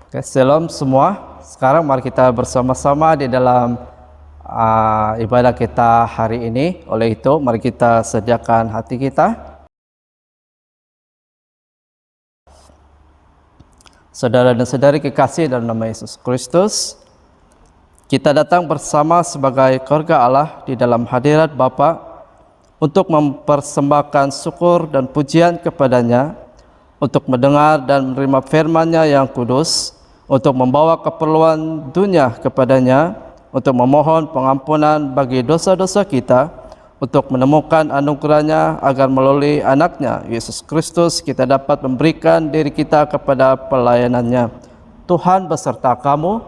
Oke, Shalom semua. Sekarang mari kita bersama-sama di dalam ibadah kita hari ini. Oleh itu, mari kita sediakan hati kita. Saudara dan saudari kekasih dalam nama Yesus Kristus, kita datang bersama sebagai keluarga Allah di dalam hadirat Bapa untuk mempersembahkan syukur dan pujian kepadanya, untuk mendengar dan menerima firman-Nya yang kudus, untuk membawa keperluan dunia kepadanya, untuk memohon pengampunan bagi dosa-dosa kita, untuk menemukan anugerah-Nya agar melalui anak-Nya Yesus Kristus kita dapat memberikan diri kita kepada pelayanan-Nya. Tuhan beserta kamu.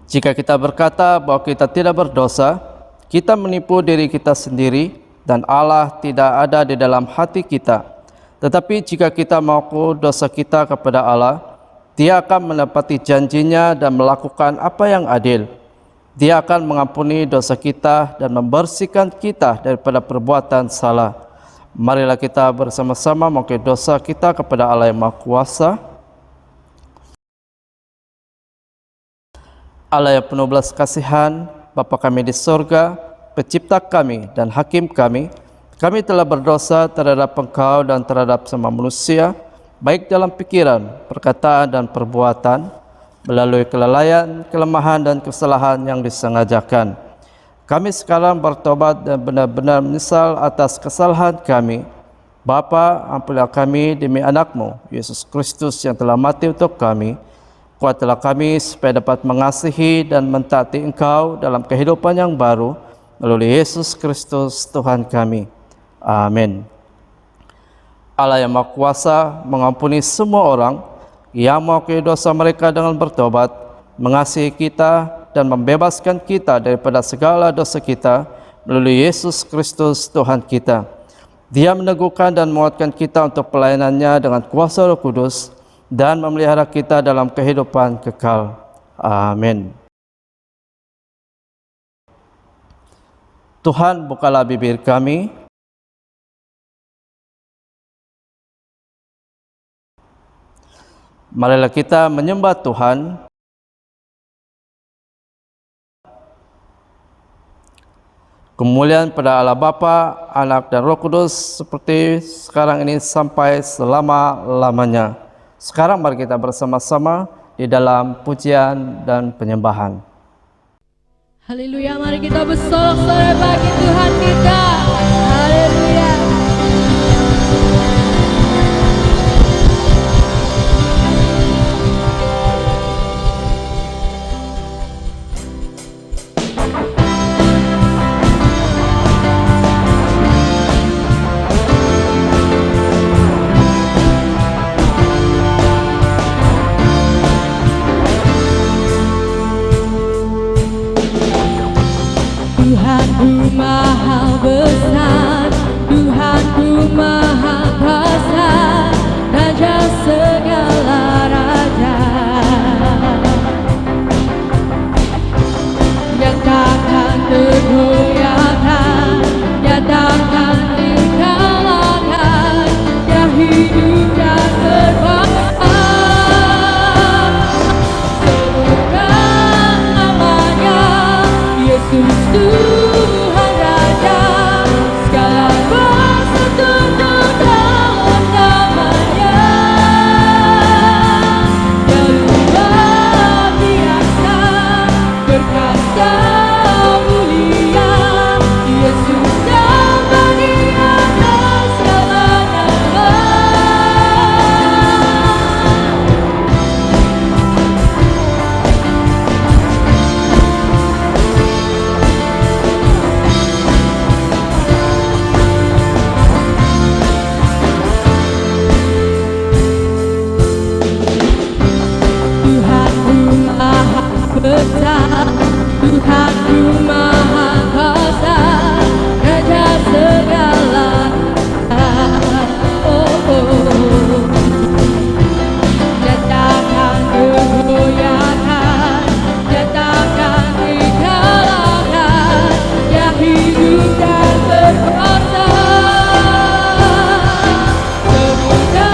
Jika kita berkata bahwa kita tidak berdosa, kita menipu diri kita sendiri dan Allah tidak ada di dalam hati kita. Tetapi jika kita mengaku dosa kita kepada Allah, Dia akan menepati janjinya dan melakukan apa yang adil. Dia akan mengampuni dosa kita dan membersihkan kita daripada perbuatan salah. Marilah kita bersama-sama mengakui dosa kita kepada Allah yang Maha Kuasa. Allah yang penuh belas kasihan, Bapa kami di sorga, Pencipta kami dan Hakim kami, kami telah berdosa terhadap Engkau dan terhadap semua manusia, baik dalam pikiran, perkataan, dan perbuatan, melalui kelalaian, kelemahan, dan kesalahan yang disengajakan. Kami sekarang bertobat dan benar-benar menyesal atas kesalahan kami. Bapa, ampunilah kami demi anak-Mu, Yesus Kristus yang telah mati untuk kami. Kuatlah kami supaya dapat mengasihi dan mentaati Engkau dalam kehidupan yang baru, melalui Yesus Kristus Tuhan kami. Amin. Allah yang Maha Kuasa mengampuni semua orang yang mengakui dosa mereka dengan bertobat, mengasihi kita dan membebaskan kita daripada segala dosa kita melalui Yesus Kristus Tuhan kita. Dia meneguhkan dan menguatkan kita untuk pelayanan-Nya dengan kuasa Roh Kudus dan memelihara kita dalam kehidupan kekal. Amin. Tuhan, bukalah bibir kami, marilah kita menyembah Tuhan. Kemuliaan pada Allah Bapa, Anak dan Roh Kudus seperti sekarang ini sampai selama-lamanya. Sekarang mari kita bersama-sama di dalam pujian dan penyembahan. Haleluya, mari kita bersorak-sorai bagi Tuhan kita. Haleluya. Tuhanku maha besar, Tuhanku maha kuasa, Raja segala raja. Nyatakan tergoyahkan, nyatakan dikalahkan, Dia hidup dan berkuasa. Semoga namanya Yesus Tuhan Raja, segala bangsa tunduk dalam namanya. Dia luar biasa, berkuasa mulia, Yesus nama di atas segala nama. Tuhanku maha besar, Tuhanku maha kuasa, Raja segala. Nyatakan kegoyahkan, nyatakan dikalahkan, Dia hidup dan berkuasa. Semoga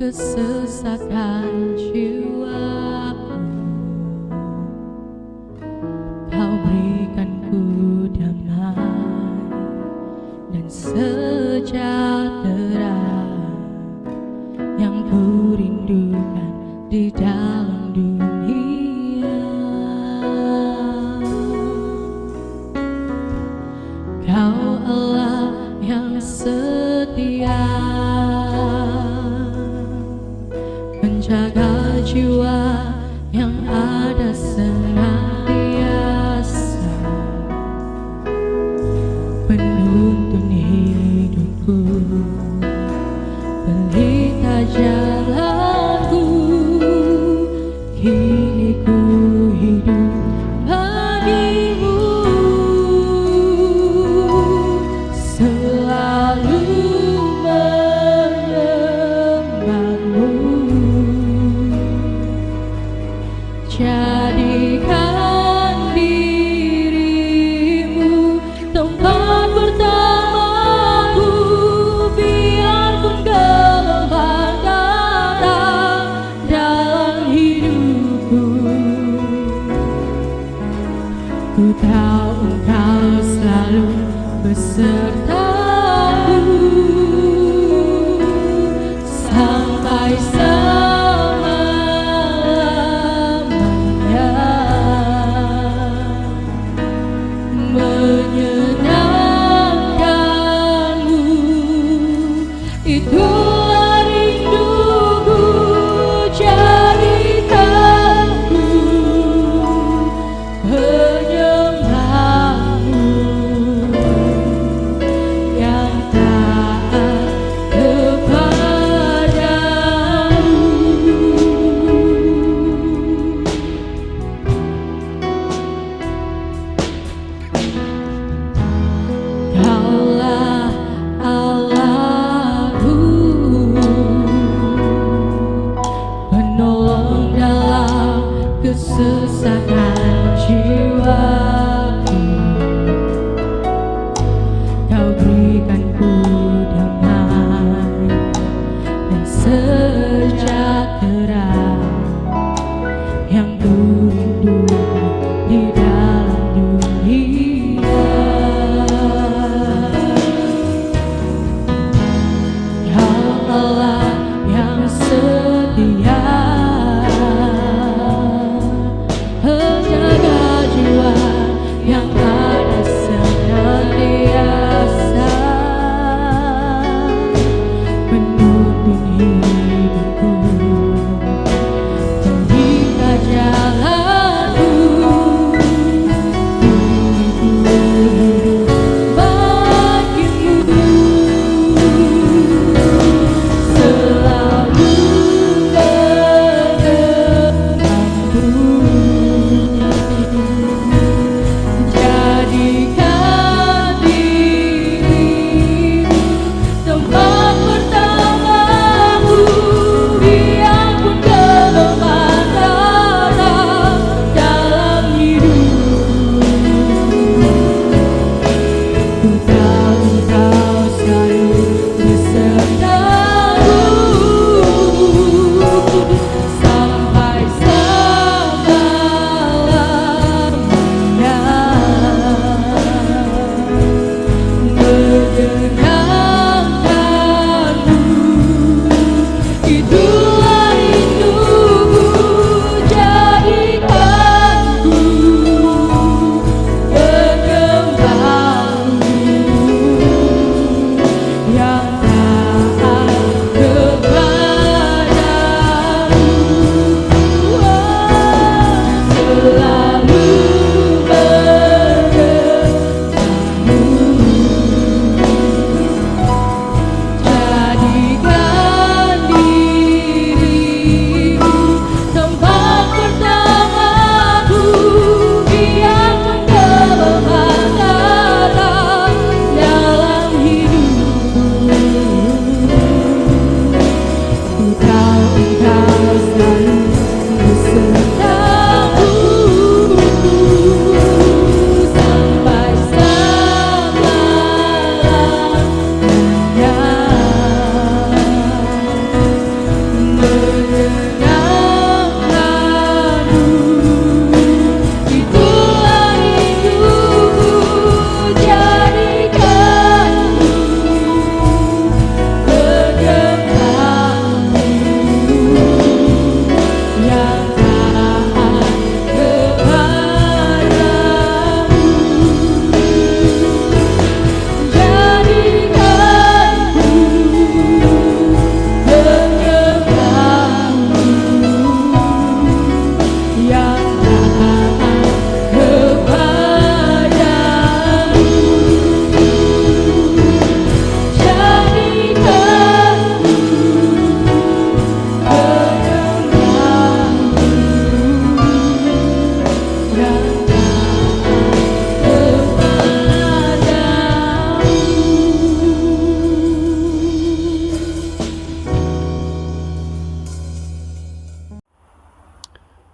kesesakan jiwaku. Kau berikanku damai dan sejahtera yang ku rindukan di dalam dunia. Kau Allah yang setia, menjaga jiwa yang ada senantiasa, penuntun hidupku, pelita jalanku. Kini ku hidup bagimu, selalu menyembahmu. Jadikan dirimu tempat pertamaku, biarpun kelemahan datang dalam hidupku. Ku tahu Engkau selalu besertaku sampai selamanya. Menyenangkanmu, itulah rinduku. Jadikanku penyembahmu yang taat kepadamu. Kaulah Allahku, penolong dalam kesesakan jiwaku. Kau berikanku damai dan sejahtera yang ku rindukan di dalam dunia. Kau Allah yang setia, penjaga jiwa yang ada senantiasa, penuntun hidupku,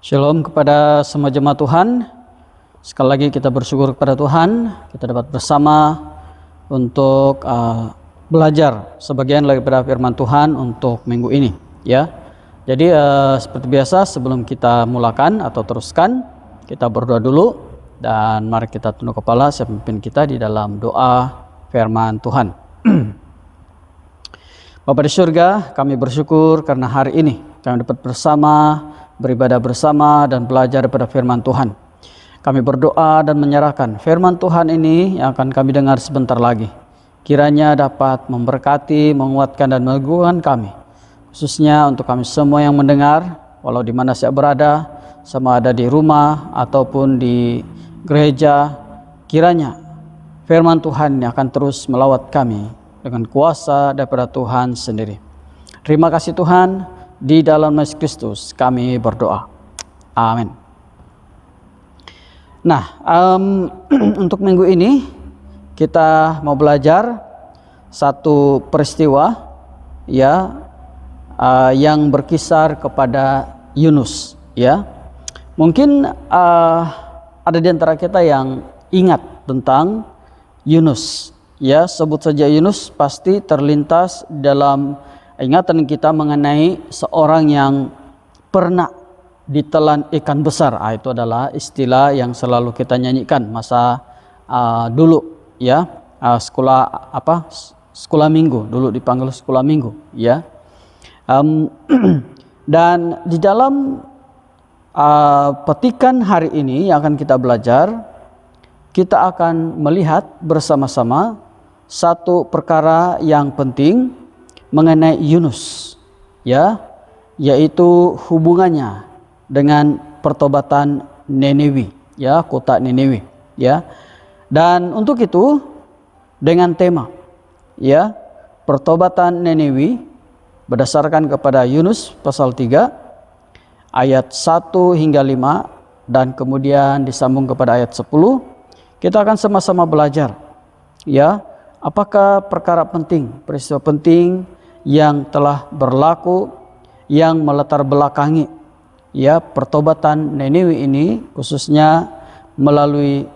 Shalom kepada semua jemaat Tuhan. Sekali lagi kita bersyukur kepada Tuhan, kita dapat bersama untuk belajar sebagian daripada firman Tuhan untuk minggu ini, ya. Jadi seperti biasa sebelum kita mulakan atau teruskan, kita berdoa dulu dan mari kita tunduk kepala, saya pimpin kita di dalam doa firman Tuhan. Bapa di surga, kami bersyukur karena hari ini kami dapat bersama, beribadah bersama dan belajar daripada firman Tuhan. Kami berdoa dan menyerahkan firman Tuhan ini yang akan kami dengar sebentar lagi. Kiranya dapat memberkati, menguatkan dan meneguhkan kami. Khususnya untuk kami semua yang mendengar, walau di mana saya berada, sama ada di rumah ataupun di gereja, kiranya firman Tuhan yang akan terus melawat kami dengan kuasa daripada Tuhan sendiri. Terima kasih Tuhan, di dalam Yesus Kristus kami berdoa. Amin. Nah, untuk minggu ini kita mau belajar satu peristiwa ya yang berkisar kepada Yunus, ya. Mungkin ada di antara kita yang ingat tentang Yunus, ya. Sebut saja Yunus pasti terlintas dalam ingatan kita mengenai seorang yang pernah ditelan ikan besar. Itu adalah istilah yang selalu kita nyanyikan masa dulu, ya. Sekolah minggu, dulu dipanggil sekolah minggu, ya. Dan di dalam petikan hari ini yang akan kita belajar, kita akan melihat bersama-sama satu perkara yang penting mengenai Yunus, ya, yaitu hubungannya dengan pertobatan Niniwi, ya, kota Niniwi, ya. Dan untuk itu dengan tema, ya, pertobatan Niniwi berdasarkan kepada Yunus pasal 3 ayat 1 hingga 5 dan kemudian disambung kepada ayat 10. Kita akan sama-sama belajar, ya, apakah perkara penting, peristiwa penting yang telah berlaku, yang melatar belakangi, ya, pertobatan Niniwi ini, khususnya melalui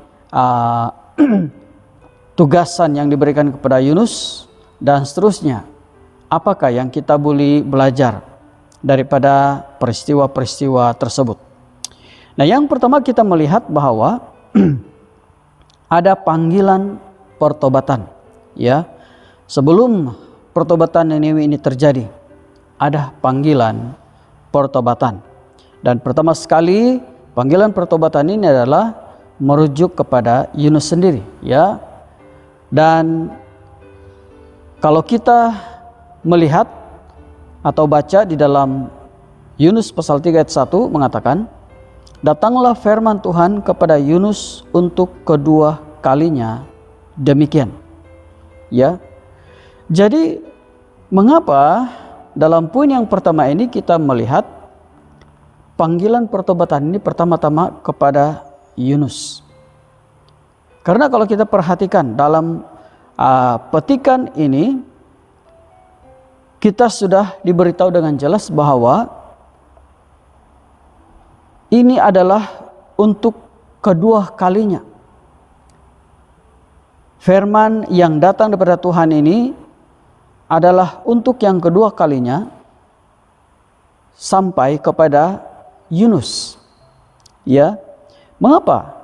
tugasan yang diberikan kepada Yunus dan seterusnya. Apakah yang kita boleh belajar daripada peristiwa-peristiwa tersebut? Nah, yang pertama kita melihat bahwa ada panggilan pertobatan, ya. Sebelum pertobatan Niniwi ini terjadi, ada panggilan pertobatan. Dan pertama sekali panggilan pertobatan ini adalah merujuk kepada Yunus sendiri, ya. Dan kalau kita melihat atau baca di dalam Yunus pasal 3 ayat 1 mengatakan, datanglah firman Tuhan kepada Yunus untuk kedua kalinya demikian, ya. Jadi mengapa dalam poin yang pertama ini kita melihat panggilan pertobatan ini pertama-tama kepada Yunus? Karena kalau kita perhatikan dalam petikan ini, kita sudah diberitahu dengan jelas bahwa ini adalah untuk kedua kalinya. Firman yang datang daripada Tuhan ini adalah untuk yang kedua kalinya sampai kepada Yunus, ya. Mengapa?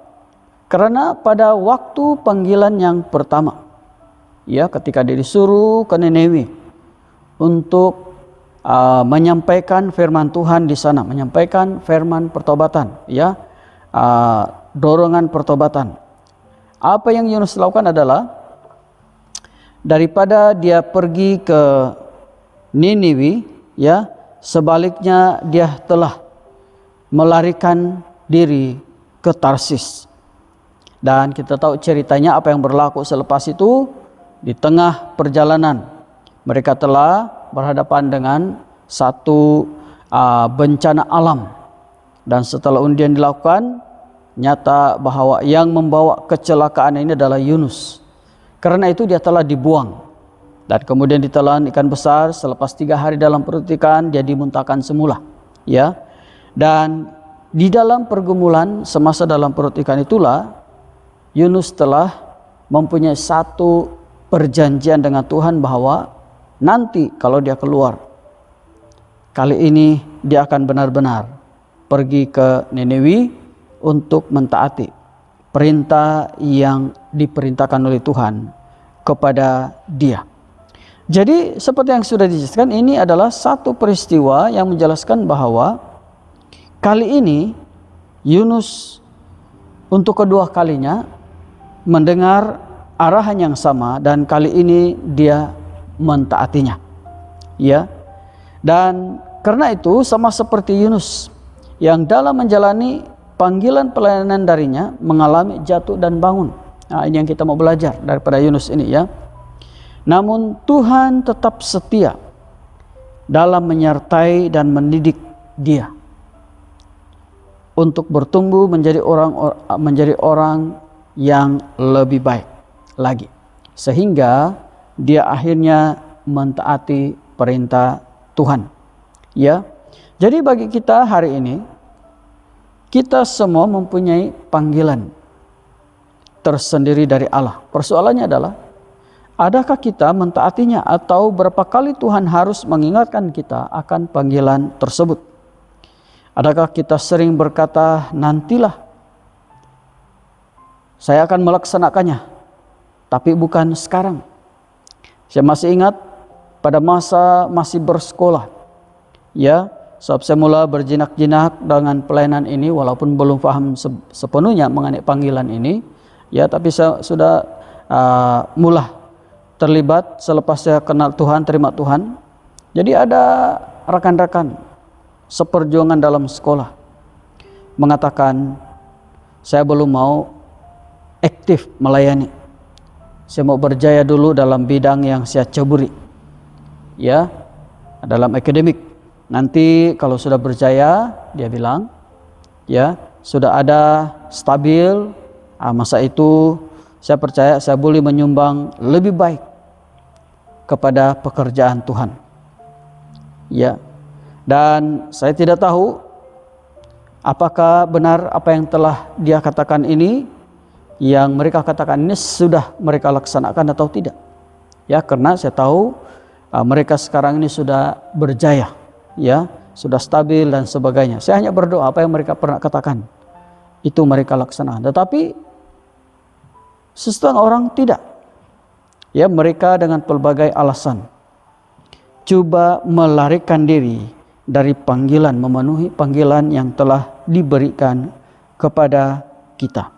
Karena pada waktu panggilan yang pertama, ya, ketika dia disuruh ke Niniwi untuk menyampaikan firman Tuhan di sana, menyampaikan firman pertobatan, ya, dorongan pertobatan. Apa yang Yunus lakukan adalah daripada dia pergi ke Niniwi, ya, sebaliknya dia telah melarikan diri ke Tarsis. Dan kita tahu ceritanya apa yang berlaku selepas itu. Di tengah perjalanan mereka telah berhadapan dengan satu bencana alam, dan setelah undian dilakukan, nyata bahwa yang membawa kecelakaan ini adalah Yunus. Karena itu dia telah dibuang dan kemudian ditelan ikan besar. Selepas 3 hari dalam perut ikan, dia dimuntahkan semula, ya. Dan di dalam pergumulan semasa dalam perut ikan itulah Yunus telah mempunyai satu perjanjian dengan Tuhan bahwa nanti kalau dia keluar, kali ini dia akan benar-benar pergi ke Niniwi untuk mentaati perintah yang diperintahkan oleh Tuhan kepada dia. Jadi seperti yang sudah dijelaskan, ini adalah satu peristiwa yang menjelaskan bahwa kali ini Yunus untuk kedua kalinya mendengar arahan yang sama, dan kali ini dia mentaatinya. Ya. Dan karena itu sama seperti Yunus yang dalam menjalani panggilan pelayanan darinya mengalami jatuh dan bangun. Nah, ini yang kita mau belajar daripada Yunus ini ya. Namun Tuhan tetap setia dalam menyertai dan mendidik dia untuk bertumbuh menjadi orang yang lebih baik lagi, sehingga dia akhirnya mentaati perintah Tuhan. Ya. Jadi bagi kita hari ini, kita semua mempunyai panggilan tersendiri dari Allah. Persoalannya adalah, adakah kita mentaatinya, atau berapa kali Tuhan harus mengingatkan kita akan panggilan tersebut? Adakah kita sering berkata, nantilah saya akan melaksanakannya, tapi bukan sekarang. Saya masih ingat pada masa masih bersekolah, ya, sebab saya mula berjinak-jinak dengan pelayanan ini walaupun belum paham sepenuhnya mengenai panggilan ini, ya, tapi saya sudah mula terlibat selepas saya kenal Tuhan, terima Tuhan. Jadi ada rekan-rekan seperjuangan dalam sekolah mengatakan, saya belum mau aktif melayani, saya mau berjaya dulu dalam bidang yang saya ceburi, ya, dalam akademik. Nanti kalau sudah berjaya, dia bilang, ya, sudah ada stabil, masa itu saya percaya saya boleh menyumbang lebih baik kepada pekerjaan Tuhan. Ya. Dan saya tidak tahu apakah benar apa yang telah dia katakan ini, yang mereka katakan ini sudah mereka laksanakan atau tidak. Ya, karena saya tahu mereka sekarang ini sudah berjaya, ya, sudah stabil dan sebagainya. Saya hanya berdoa apa yang mereka pernah katakan itu mereka laksanakan. Tetapi sesetengah orang tidak. Ya, mereka dengan pelbagai alasan coba melarikan diri dari panggilan, memenuhi panggilan yang telah diberikan kepada kita.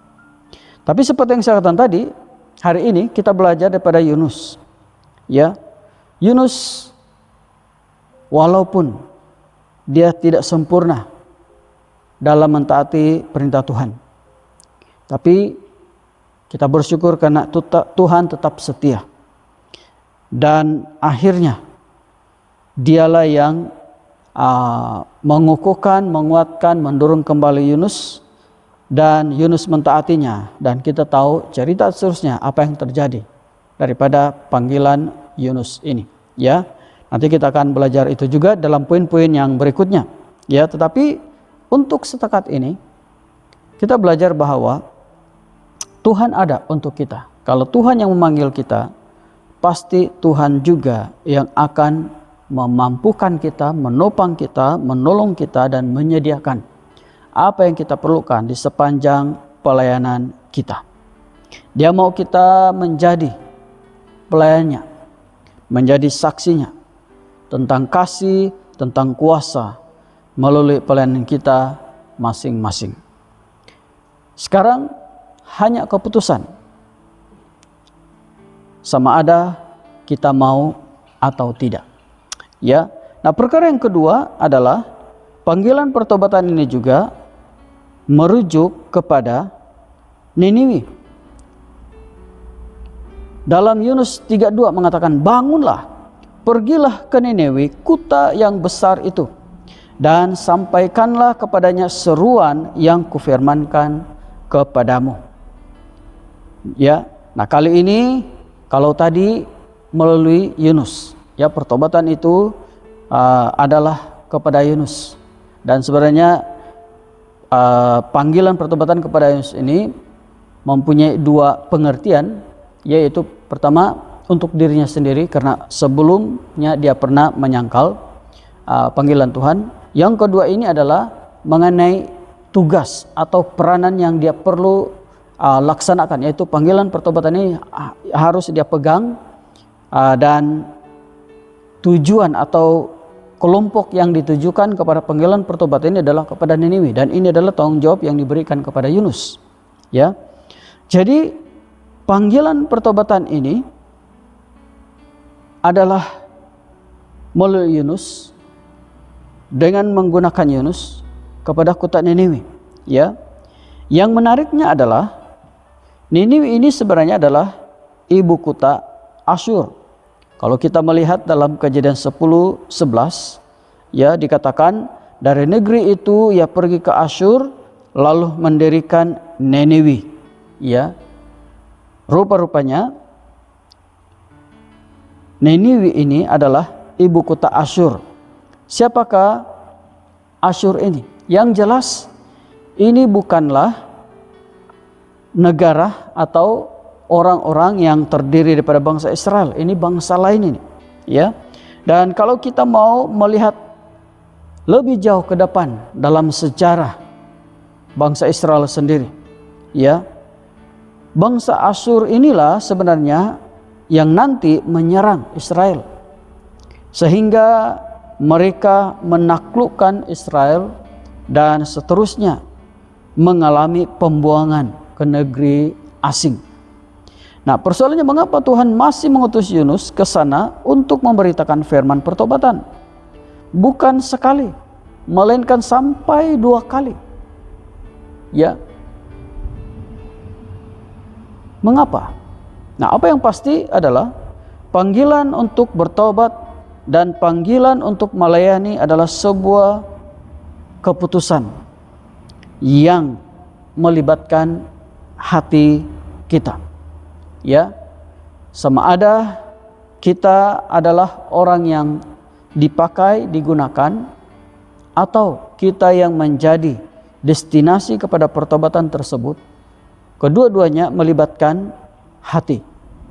Tapi seperti yang saya katakan tadi, hari ini kita belajar daripada Yunus. Ya, Yunus walaupun dia tidak sempurna dalam mentaati perintah Tuhan, tapi kita bersyukur karena Tuhan tetap setia. Dan akhirnya dialah yang mengukuhkan, menguatkan, mendorong kembali Yunus, dan Yunus mentaatinya. Dan kita tahu cerita seterusnya apa yang terjadi daripada panggilan Yunus ini. Ya, nanti kita akan belajar itu juga dalam poin-poin yang berikutnya. Ya, tetapi untuk setakat ini kita belajar bahwa Tuhan ada untuk kita. Kalau Tuhan yang memanggil kita, pasti Tuhan juga yang akan memampukan kita, menopang kita, menolong kita, dan menyediakan apa yang kita perlukan di sepanjang pelayanan kita. Dia mau kita menjadi pelayannya, menjadi saksinya tentang kasih, tentang kuasa melalui pelayanan kita masing-masing. Sekarang hanya keputusan sama ada kita mau atau tidak. Ya. Nah, perkara yang kedua adalah panggilan pertobatan ini juga merujuk kepada Niniwi. Dalam Yunus 3:2 mengatakan, bangunlah, pergilah ke Niniwi, kota yang besar itu, dan sampaikanlah kepadanya seruan yang kufirmankan kepadamu. Ya, nah kali ini kalau tadi melalui Yunus, ya, pertobatan itu adalah kepada Yunus, dan sebenarnya panggilan pertobatan kepada Yunus ini mempunyai dua pengertian, yaitu pertama untuk dirinya sendiri karena sebelumnya dia pernah menyangkal panggilan Tuhan. Yang kedua ini adalah mengenai tugas atau peranan yang dia perlu laksanakan, yaitu panggilan pertobatan ini harus dia pegang, dan tujuan atau kelompok yang ditujukan kepada panggilan pertobatan ini adalah kepada Niniwi, dan ini adalah tanggung jawab yang diberikan kepada Yunus. Ya, jadi panggilan pertobatan ini adalah melalui Yunus dengan menggunakan Yunus kepada kota Niniwi. Ya, yang menariknya adalah Niniwi ini sebenarnya adalah ibu kota Asyur. Kalau kita melihat dalam Kejadian 10:11, ya, dikatakan dari negeri itu ia pergi ke Asyur lalu mendirikan Niniwi. Ya, rupa-rupanya Niniwi ini adalah ibu kota Asyur. Siapakah Asyur ini? Yang jelas ini bukanlah negara atau orang-orang yang terdiri daripada bangsa Israel. Ini bangsa lain ini, ya. Dan kalau kita mau melihat lebih jauh ke depan dalam sejarah bangsa Israel sendiri, ya, bangsa Asyur inilah sebenarnya yang nanti menyerang Israel sehingga mereka menaklukkan Israel dan seterusnya mengalami pembuangan ke negeri asing. Nah, persoalannya mengapa Tuhan masih mengutus Yunus ke sana untuk memberitakan firman pertobatan? Bukan sekali, melainkan sampai 2 kali. Ya. Mengapa? Nah, apa yang pasti adalah panggilan untuk bertobat dan panggilan untuk melayani adalah sebuah keputusan yang melibatkan hati kita. Ya, sama ada kita adalah orang yang dipakai, digunakan, atau kita yang menjadi destinasi kepada pertobatan tersebut. Kedua-duanya melibatkan hati,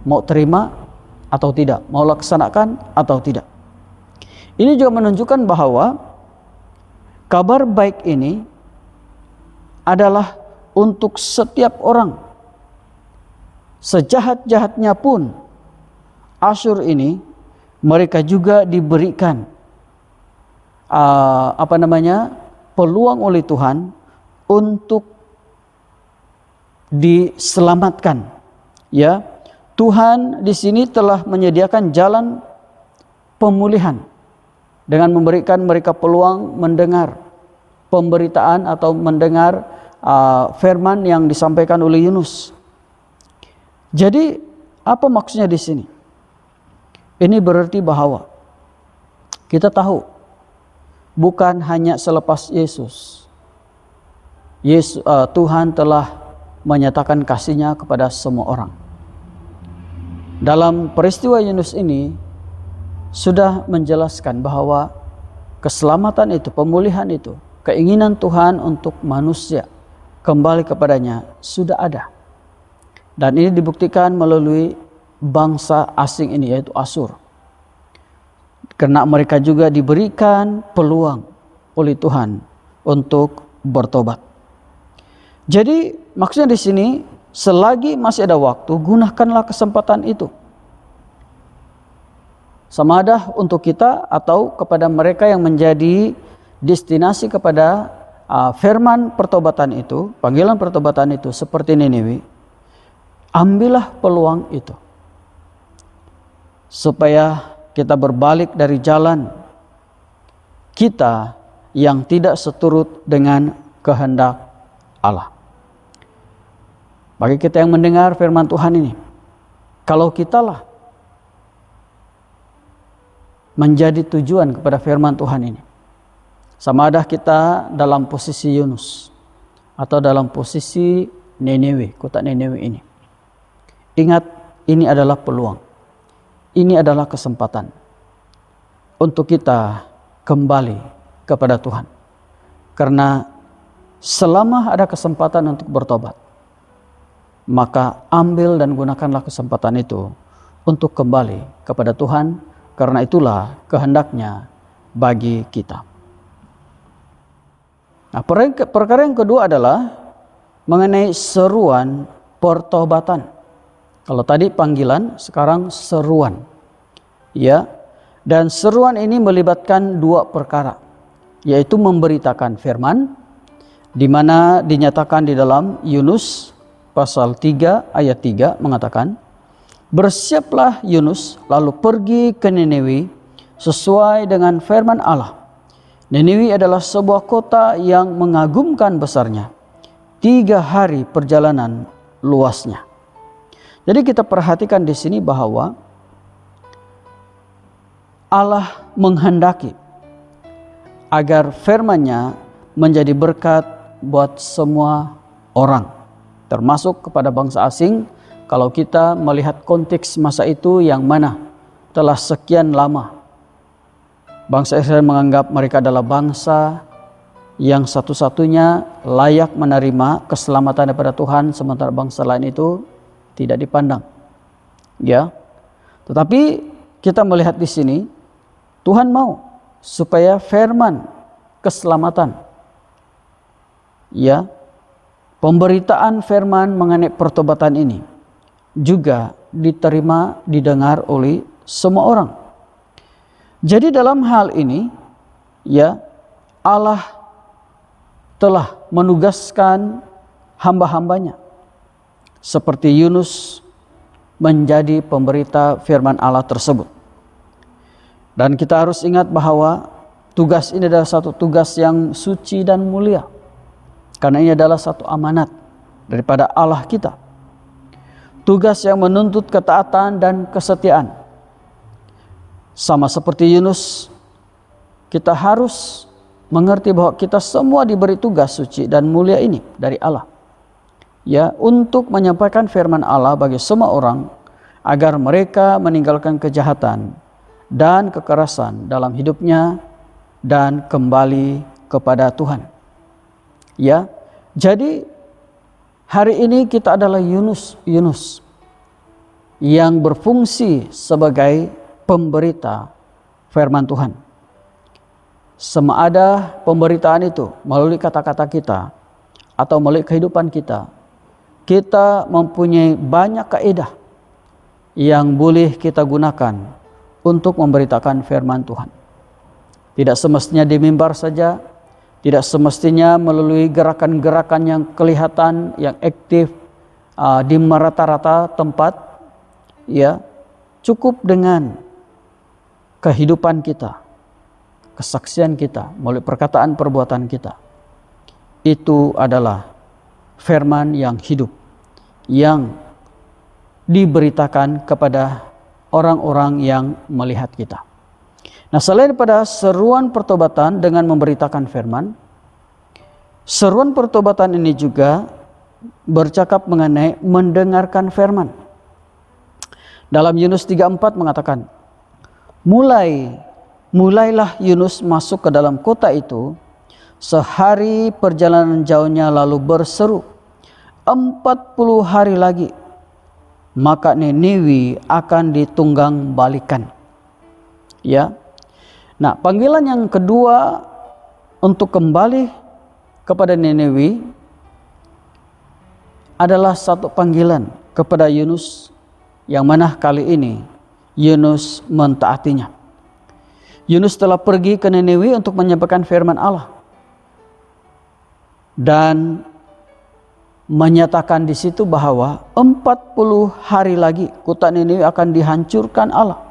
mau terima atau tidak, mau laksanakan atau tidak. Ini juga menunjukkan bahwa kabar baik ini adalah untuk setiap orang. Sejahat-jahatnya pun Asyur ini, mereka juga diberikan peluang oleh Tuhan untuk diselamatkan. Ya, Tuhan di sini telah menyediakan jalan pemulihan dengan memberikan mereka peluang mendengar pemberitaan atau mendengar firman yang disampaikan oleh Yunus. Jadi apa maksudnya di sini? Ini berarti bahwa kita tahu bukan hanya selepas Yesus, Tuhan telah menyatakan kasih-Nya kepada semua orang. Dalam peristiwa Yunus ini sudah menjelaskan bahwa keselamatan itu, pemulihan itu, keinginan Tuhan untuk manusia kembali kepadanya sudah ada. Dan ini dibuktikan melalui bangsa asing ini, yaitu Asyur. Karena mereka juga diberikan peluang oleh Tuhan untuk bertobat. Jadi maksudnya di sini, selagi masih ada waktu, gunakanlah kesempatan itu. Sama ada untuk kita atau kepada mereka yang menjadi destinasi kepada firman pertobatan itu, panggilan pertobatan itu seperti Niniwi. Ambillah peluang itu supaya kita berbalik dari jalan kita yang tidak seturut dengan kehendak Allah. Bagi kita yang mendengar firman Tuhan ini, kalau kitalah menjadi tujuan kepada firman Tuhan ini, sama ada kita dalam posisi Yunus atau dalam posisi Niniwi, kota Niniwi ini. Ingat, ini adalah peluang. Ini adalah kesempatan untuk kita kembali kepada Tuhan. Karena selama ada kesempatan untuk bertobat, maka ambil dan gunakanlah kesempatan itu untuk kembali kepada Tuhan, karena itulah kehendaknya bagi kita. Nah, perkara yang kedua adalah mengenai seruan pertobatan. Kalau tadi panggilan, sekarang seruan. Ya. Dan seruan ini melibatkan dua perkara, yaitu memberitakan firman, di mana dinyatakan di dalam Yunus pasal 3 ayat 3 mengatakan, "Bersiaplah Yunus, lalu pergi ke Niniwi sesuai dengan firman Allah." Niniwi adalah sebuah kota yang mengagumkan besarnya, 3 hari perjalanan luasnya. Jadi kita perhatikan di sini bahwa Allah menghendaki agar firman-Nya menjadi berkat buat semua orang, termasuk kepada bangsa asing. Kalau kita melihat konteks masa itu yang mana telah sekian lama bangsa Israel menganggap mereka adalah bangsa yang satu-satunya layak menerima keselamatan daripada Tuhan, sementara bangsa lain itu tidak dipandang. Ya. Tetapi kita melihat di sini Tuhan mau supaya firman keselamatan, ya, pemberitaan firman mengenai pertobatan ini juga diterima, didengar oleh semua orang. Jadi dalam hal ini, ya, Allah telah menugaskan hamba-hambanya seperti Yunus menjadi pemberita firman Allah tersebut. Dan kita harus ingat bahwa tugas ini adalah satu tugas yang suci dan mulia, karena ini adalah satu amanat daripada Allah kita. Tugas yang menuntut ketaatan dan kesetiaan. Sama seperti Yunus, kita harus mengerti bahwa kita semua diberi tugas suci dan mulia ini dari Allah, ya, untuk menyampaikan firman Allah bagi semua orang agar mereka meninggalkan kejahatan dan kekerasan dalam hidupnya dan kembali kepada Tuhan. Ya, jadi hari ini kita adalah Yunus yang berfungsi sebagai pemberita firman Tuhan. Sama ada pemberitaan itu melalui kata-kata kita atau melalui kehidupan kita, kita mempunyai banyak kaidah yang boleh kita gunakan untuk memberitakan firman Tuhan. Tidak semestinya di mimbar saja, tidak semestinya melalui gerakan-gerakan yang kelihatan, yang aktif di merata-rata tempat. Ya, cukup dengan kehidupan kita, kesaksian kita, melalui perkataan perbuatan kita. Itu adalah firman yang hidup, yang diberitakan kepada orang-orang yang melihat kita. Nah, selain pada seruan pertobatan dengan memberitakan firman, seruan pertobatan ini juga bercakap mengenai mendengarkan firman. Dalam Yunus 3:4 mengatakan, mulailah Yunus masuk ke dalam kota itu, sehari perjalanan jauhnya, lalu berseru, 40 hari lagi, maka Niniwi akan ditunggang balikan. Ya. Nah, panggilan yang kedua untuk kembali kepada Niniwi adalah satu panggilan kepada Yunus, yang mana kali ini Yunus mentaatinya. Yunus telah pergi ke Niniwi untuk menyampaikan firman Allah dan menyatakan di situ bahwa 40 hari lagi kota Niniwi akan dihancurkan Allah.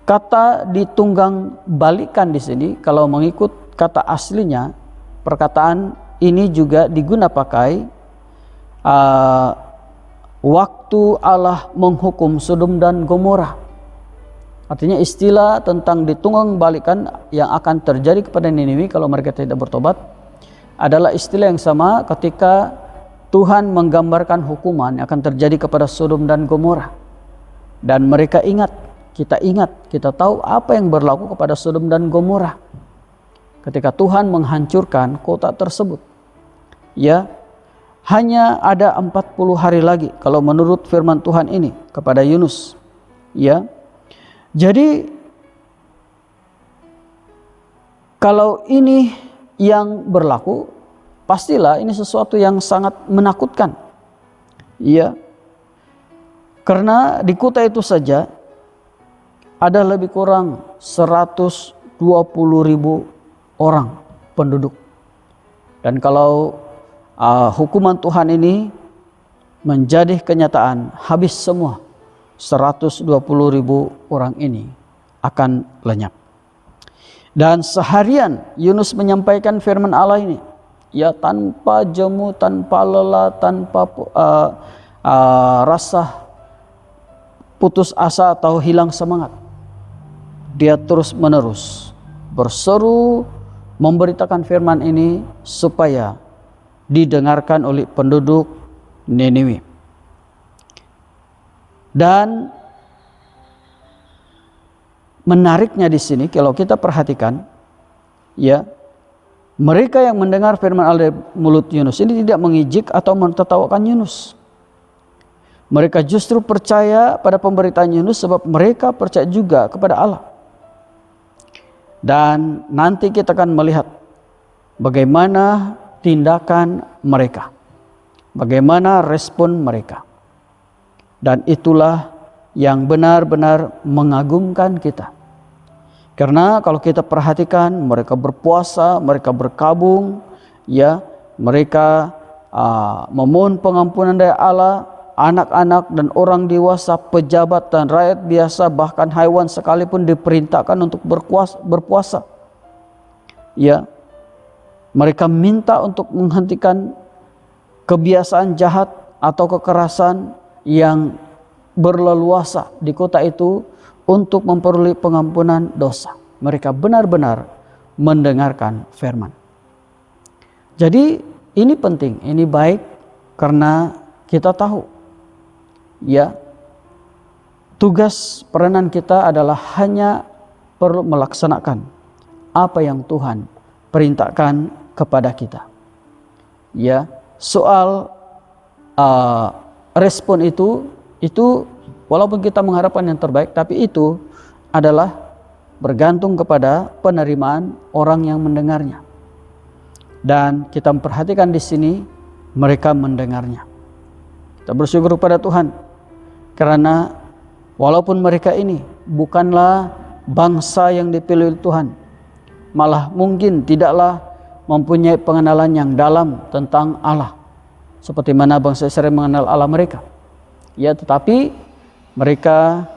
Kata ditunggang balikan di sini, kalau mengikut kata aslinya, perkataan ini juga digunakan pakai waktu Allah menghukum Sodom dan Gomora. Artinya istilah tentang ditunggang balikan yang akan terjadi kepada Niniwi kalau mereka tidak bertobat adalah istilah yang sama ketika Tuhan menggambarkan hukuman yang akan terjadi kepada Sodom dan Gomora. Dan mereka ingat, kita tahu apa yang berlaku kepada Sodom dan Gomora ketika Tuhan menghancurkan kota tersebut. ya, hanya ada 40 hari lagi kalau menurut firman Tuhan ini kepada Yunus, ya. Jadi kalau ini yang berlaku, pastilah ini sesuatu yang sangat menakutkan, ya. Karena di kota itu saja ada lebih kurang 120.000 orang penduduk. Dan kalau hukuman Tuhan ini menjadi kenyataan, habis semua 120.000 orang ini akan lenyap. Dan seharian Yunus menyampaikan firman Allah ini, ya, tanpa jemu, tanpa lelah, tanpa rasa putus asa atau hilang semangat. Dia terus menerus berseru memberitakan firman ini supaya didengarkan oleh penduduk Niniwi. Dan menariknya di sini kalau kita perhatikan, ya, mereka yang mendengar firman Allah dari mulut Yunus ini tidak mengijik atau mentertawakan Yunus. Mereka justru percaya pada pemberitaan Yunus sebab mereka percaya juga kepada Allah. Dan nanti kita akan melihat bagaimana tindakan mereka, bagaimana respon mereka. Dan itulah yang benar-benar mengagumkan kita. Karena kalau kita perhatikan, mereka berpuasa, mereka berkabung, ya, mereka memohon pengampunan dari Allah. Anak-anak dan orang dewasa, pejabat dan rakyat biasa, bahkan hewan sekalipun diperintahkan untuk berpuasa. Ya, mereka minta untuk menghentikan kebiasaan jahat atau kekerasan yang berleluasa di kota itu untuk memperoleh pengampunan dosa. Mereka benar-benar mendengarkan firman. Jadi ini penting, ini baik karena kita tahu, ya, tugas peranan kita adalah hanya perlu melaksanakan apa yang Tuhan perintahkan kepada kita. Ya, soal respon itu walaupun kita mengharapkan yang terbaik, tapi itu adalah bergantung kepada penerimaan orang yang mendengarnya. Dan kita memperhatikan di sini mereka mendengarnya. Kita bersyukur kepada Tuhan karena walaupun mereka ini bukanlah bangsa yang dipilih oleh Tuhan, malah mungkin tidaklah mempunyai pengenalan yang dalam tentang Allah seperti mana bangsa Israel mengenal Allah mereka, ya, tetapi mereka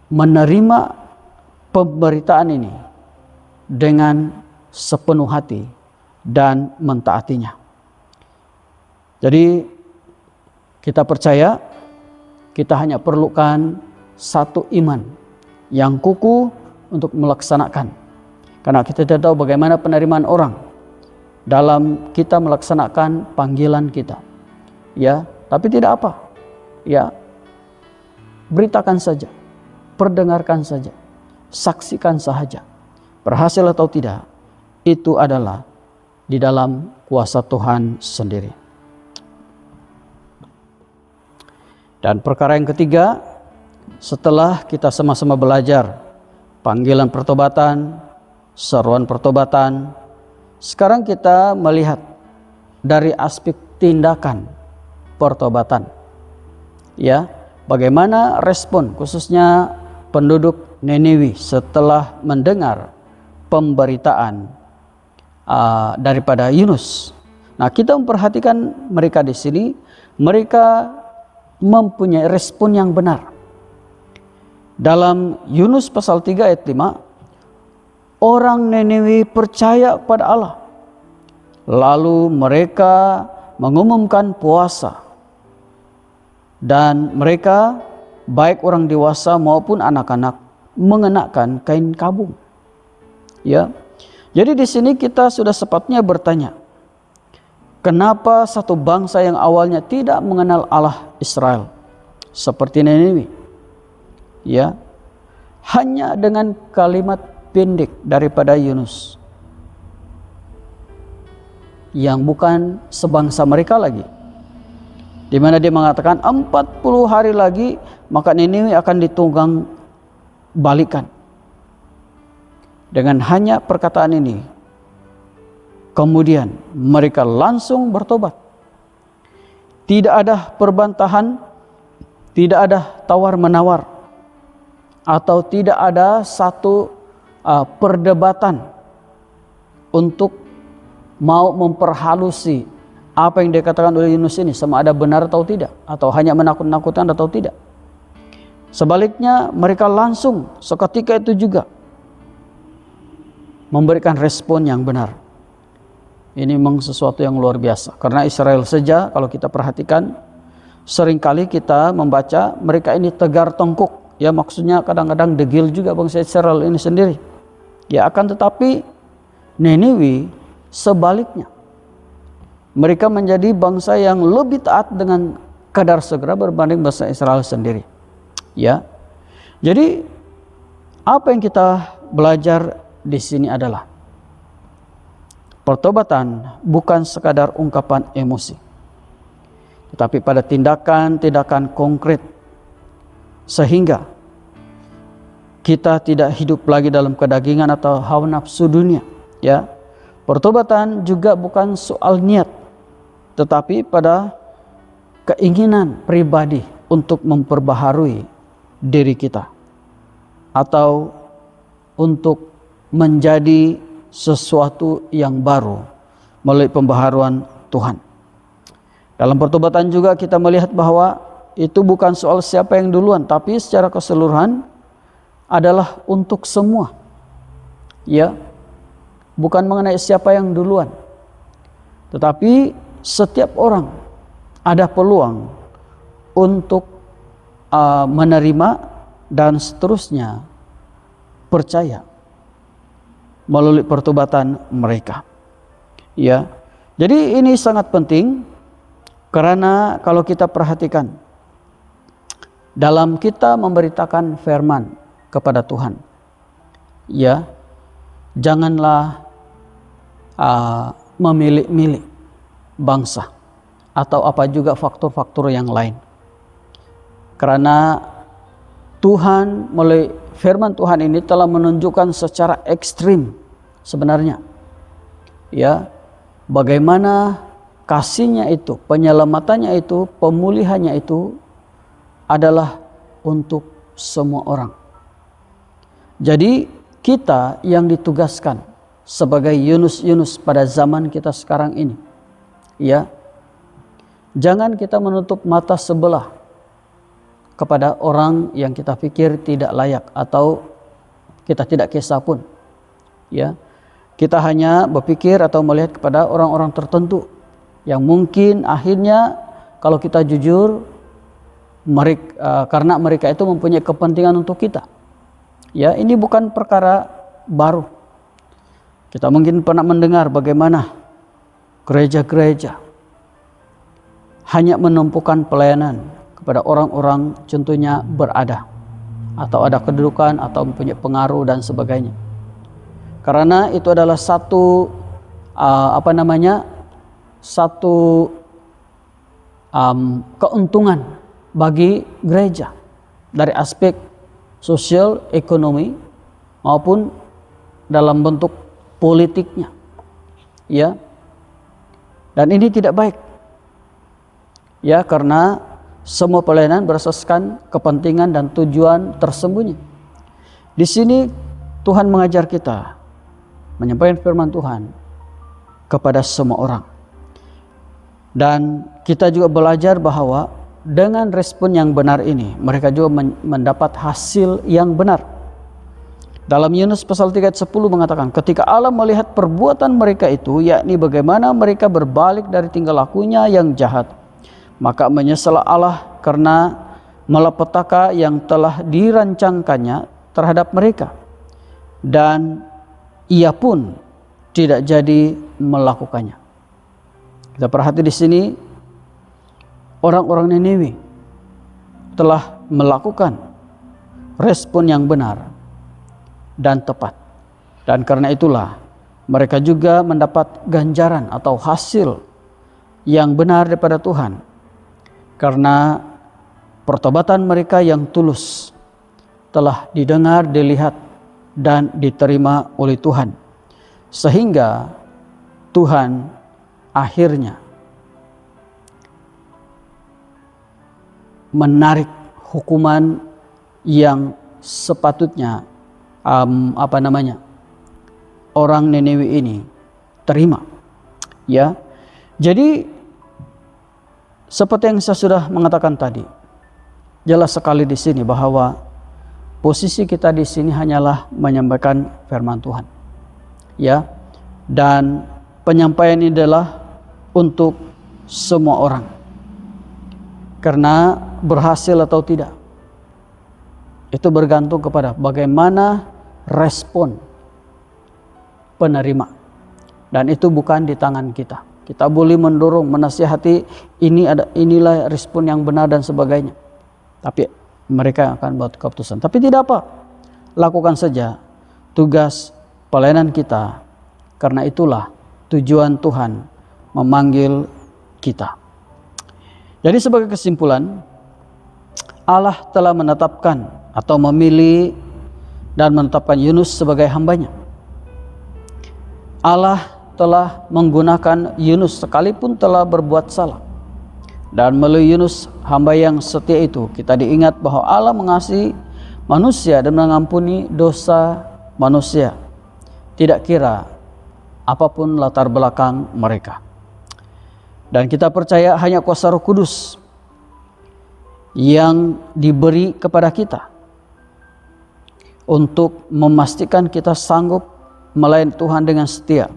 menerima pemberitaan ini dengan sepenuh hati dan mentaatinya. Jadi kita percaya kita hanya perlukan satu iman yang kukuh untuk melaksanakan. Karena kita tidak tahu bagaimana penerimaan orang dalam kita melaksanakan panggilan kita. Ya, tapi tidak apa. Ya, beritakan saja, perdengarkan saja, saksikan saja. Berhasil atau tidak, itu adalah di dalam kuasa Tuhan sendiri. Dan perkara yang ketiga, setelah kita sama-sama belajar panggilan pertobatan, seruan pertobatan, sekarang kita melihat dari aspek tindakan pertobatan. Ya, bagaimana respon khususnya penduduk Niniwi setelah mendengar pemberitaan daripada Yunus. Nah, kita memperhatikan mereka di sini, mereka mempunyai respon yang benar. Dalam Yunus pasal 3 ayat 5, orang Niniwi percaya kepada Allah. Lalu mereka mengumumkan puasa. Dan mereka, baik orang dewasa maupun anak-anak, mengenakan kain kabung. Ya. Jadi di sini kita sudah sepatutnya bertanya, kenapa satu bangsa yang awalnya tidak mengenal Allah Israel seperti Niniwi, ya, hanya dengan kalimat pendek daripada Yunus, yang bukan sebangsa mereka lagi, di mana dia mengatakan 40 hari lagi maka Niniwe akan ditunggang balikan. Dengan hanya perkataan ini, kemudian mereka langsung bertobat. Tidak ada perbantahan, tidak ada tawar-menawar, atau tidak ada satu perdebatan untuk mau memperhalusi apa yang dikatakan oleh Yunus ini, sama ada benar atau tidak, atau hanya menakut-nakutkan atau tidak. Sebaliknya mereka langsung seketika itu juga memberikan respon yang benar. Ini memang sesuatu yang luar biasa, karena Israel saja kalau kita perhatikan, seringkali kita membaca mereka ini tegar tengkuk, ya maksudnya kadang-kadang degil juga bangsa Israel ini sendiri. Ya akan tetapi Niniwe sebaliknya, mereka menjadi bangsa yang lebih taat dengan kadar segera berbanding bangsa Israel sendiri. Ya, jadi apa yang kita belajar di sini adalah pertobatan bukan sekadar ungkapan emosi, tetapi pada tindakan-tindakan konkret, sehingga kita tidak hidup lagi dalam kedagingan atau hawa nafsu dunia. Ya, pertobatan juga bukan soal niat, tetapi pada keinginan pribadi untuk memperbaharui diri kita, atau untuk menjadi sesuatu yang baru melalui pembaharuan Tuhan. Dalam pertobatan juga kita melihat bahwa itu bukan soal siapa yang duluan, tapi secara keseluruhan adalah untuk semua. Ya, bukan mengenai siapa yang duluan, tetapi setiap orang ada peluang untuk menerima dan seterusnya percaya melalui pertobatan mereka. Ya, jadi ini sangat penting, karena kalau kita perhatikan dalam kita memberitakan firman kepada Tuhan, ya janganlah memilih-milih bangsa atau apa juga faktor-faktor yang lain. Karena Tuhan melalui firman Tuhan ini telah menunjukkan secara ekstrim sebenarnya, ya, bagaimana kasihnya itu, penyelamatannya itu, pemulihannya itu adalah untuk semua orang. Jadi kita yang ditugaskan sebagai Yunus-Yunus pada zaman kita sekarang ini, ya, jangan kita menutup mata sebelah kepada orang yang kita pikir tidak layak atau kita tidak kisah pun. Ya, kita hanya berpikir atau melihat kepada orang-orang tertentu yang mungkin akhirnya kalau kita jujur karena mereka itu mempunyai kepentingan untuk kita. Ya, ini bukan perkara baru. Kita mungkin pernah mendengar bagaimana gereja-gereja hanya menumpukan pelayanan kepada orang-orang contohnya berada atau ada kedudukan atau mempunyai pengaruh dan sebagainya. Karena itu adalah satu keuntungan bagi gereja dari aspek sosial, ekonomi maupun dalam bentuk politiknya. Ya. Dan ini tidak baik. Ya, karena semua pelayanan berasaskan kepentingan dan tujuan tersembunyi. Di sini Tuhan mengajar kita menyampaikan firman Tuhan kepada semua orang. Dan kita juga belajar bahwa dengan respon yang benar ini, mereka juga mendapat hasil yang benar. Dalam Yunus pasal 3 ayat 10 mengatakan, ketika Allah melihat perbuatan mereka itu, yakni bagaimana mereka berbalik dari tingkah lakunya yang jahat, maka menyesallah Allah karena malapetaka yang telah dirancangkannya terhadap mereka, dan ia pun tidak jadi melakukannya. Kita perhati di sini, orang-orang Niniwe telah melakukan respon yang benar dan tepat, dan karena itulah mereka juga mendapat ganjaran atau hasil yang benar daripada Tuhan, karena pertobatan mereka yang tulus telah didengar, dilihat, dan diterima oleh Tuhan, sehingga Tuhan akhirnya menarik hukuman yang sepatutnya orang Niniwe ini terima. Ya, jadi seperti yang saya sudah mengatakan tadi, jelas sekali di sini bahwa posisi kita di sini hanyalah menyampaikan firman Tuhan. Ya, dan penyampaian ini adalah untuk semua orang. Karena berhasil atau tidak, itu bergantung kepada bagaimana respon penerima. Dan itu bukan di tangan kita. Kita boleh mendorong, menasihati, inilah respon yang benar dan sebagainya. Tapi mereka yang akan buat keputusan. Tapi tidak apa, lakukan saja tugas pelayanan kita. Karena itulah tujuan Tuhan memanggil kita. Jadi sebagai kesimpulan, Allah telah menetapkan atau memilih dan menetapkan Yunus sebagai hambanya. Allah telah menggunakan Yunus sekalipun telah berbuat salah. Dan melalui Yunus, hamba yang setia itu, kita diingat bahwa Allah mengasihi manusia dan mengampuni dosa manusia, tidak kira apapun latar belakang mereka. Dan kita percaya hanya kuasa Roh Kudus yang diberi kepada kita untuk memastikan kita sanggup melayani Tuhan dengan setia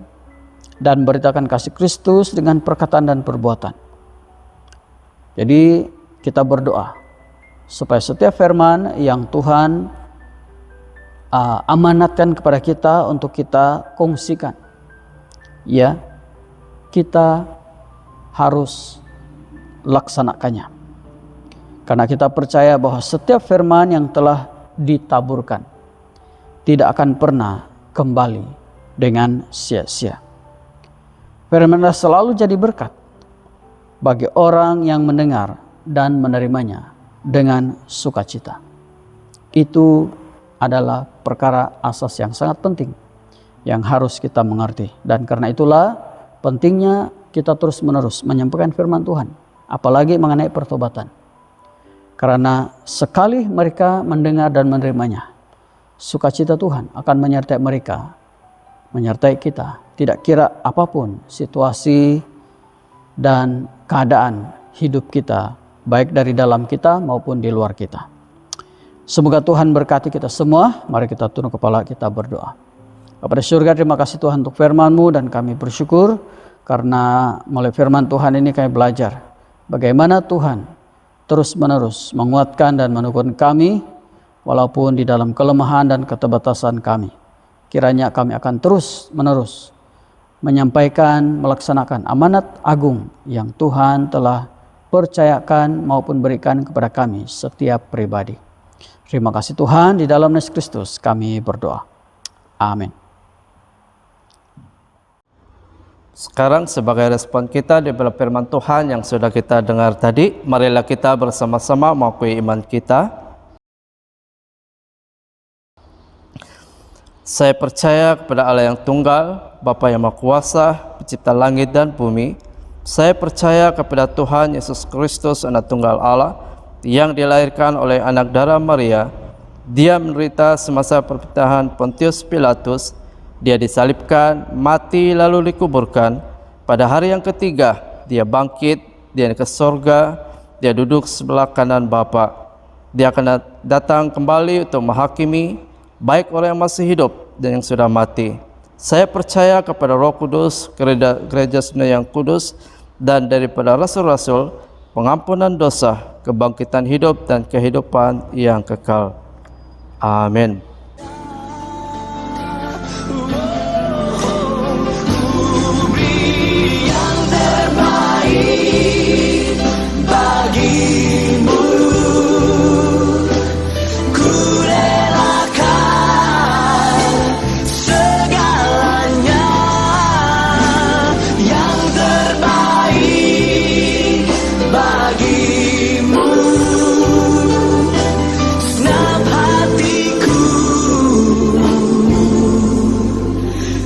dan beritakan kasih Kristus dengan perkataan dan perbuatan. Jadi kita berdoa supaya setiap firman yang Tuhan amanatkan kepada kita untuk kita kongsikan, ya, kita harus laksanakannya. Karena kita percaya bahwa setiap firman yang telah ditaburkan tidak akan pernah kembali dengan sia-sia. Firman selalu jadi berkat bagi orang yang mendengar dan menerimanya dengan sukacita. Itu adalah perkara asas yang sangat penting yang harus kita mengerti. Dan karena itulah pentingnya kita terus-menerus menyampaikan firman Tuhan, apalagi mengenai pertobatan. Karena sekali mereka mendengar dan menerimanya, sukacita Tuhan akan menyertai mereka, menyertai kita, tidak kira apapun situasi dan keadaan hidup kita, baik dari dalam kita maupun di luar kita. Semoga Tuhan berkati kita semua. Mari kita tunduk kepala, kita berdoa. Kepada surga, terima kasih Tuhan untuk firman-Mu, dan kami bersyukur karena melalui firman Tuhan ini kami belajar bagaimana Tuhan terus-menerus menguatkan dan menukun kami walaupun di dalam kelemahan dan keterbatasan kami. Kiranya kami akan terus-menerus menyampaikan, melaksanakan amanat agung yang Tuhan telah percayakan maupun berikan kepada kami setiap pribadi. Terima kasih Tuhan, di dalam Yesus Kristus kami berdoa. Amin. Sekarang sebagai respon kita di dalam firman Tuhan yang sudah kita dengar tadi, marilah kita bersama-sama mengakui iman kita. Saya percaya kepada Allah yang tunggal, Bapa yang Maha Kuasa, Pencipta langit dan bumi. Saya percaya kepada Tuhan Yesus Kristus, Anak Tunggal Allah, yang dilahirkan oleh anak darah Maria. Dia menderita semasa pemerintahan Pontius Pilatus. Dia disalibkan, mati, lalu dikuburkan. Pada hari yang ketiga, dia bangkit, dia ke sorga, dia duduk sebelah kanan Bapa. Dia akan datang kembali untuk menghakimi baik orang yang masih hidup dan yang sudah mati. Saya percaya kepada Roh Kudus, gereja yang kudus, dan daripada rasul-rasul, pengampunan dosa, kebangkitan hidup, dan kehidupan yang kekal. Amin. Ku relakan segalanya.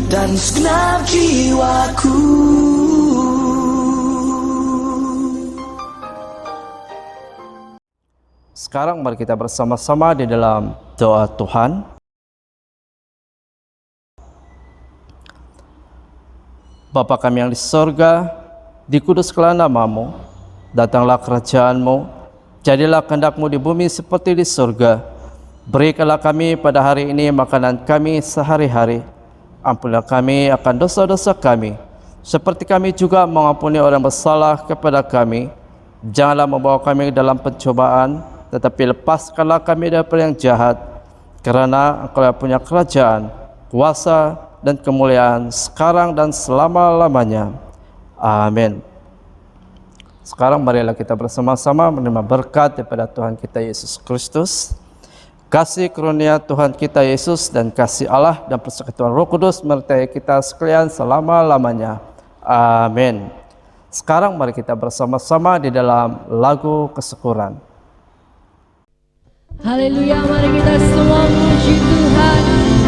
dan segenap jiwaku. Sekarang mari kita bersama-sama di dalam doa Tuhan. Bapa kami yang di sorga, dikuduskanlah nama-Mu, datanglah kerajaan-Mu, jadilah kehendak-Mu di bumi seperti di surga. Berikanlah kami pada hari ini makanan kami sehari-hari. Ampunilah kami akan dosa-dosa kami, seperti kami juga mengampuni orang bersalah kepada kami. Janganlah membawa kami dalam pencobaan, tetapi lepaskanlah kami daripada yang jahat, karena Engkau yang punya kerajaan, kuasa, dan kemuliaan sekarang dan selama-lamanya. Amin. Sekarang marilah kita bersama-sama menerima berkat daripada Tuhan kita Yesus Kristus. Kasih karunia Tuhan kita Yesus dan kasih Allah dan persekutuan Roh Kudus menyertai kita sekalian selama-lamanya. Amin. Sekarang mari kita bersama-sama di dalam lagu kesyukuran. Haleluya, mari kita semua memuji Tuhan.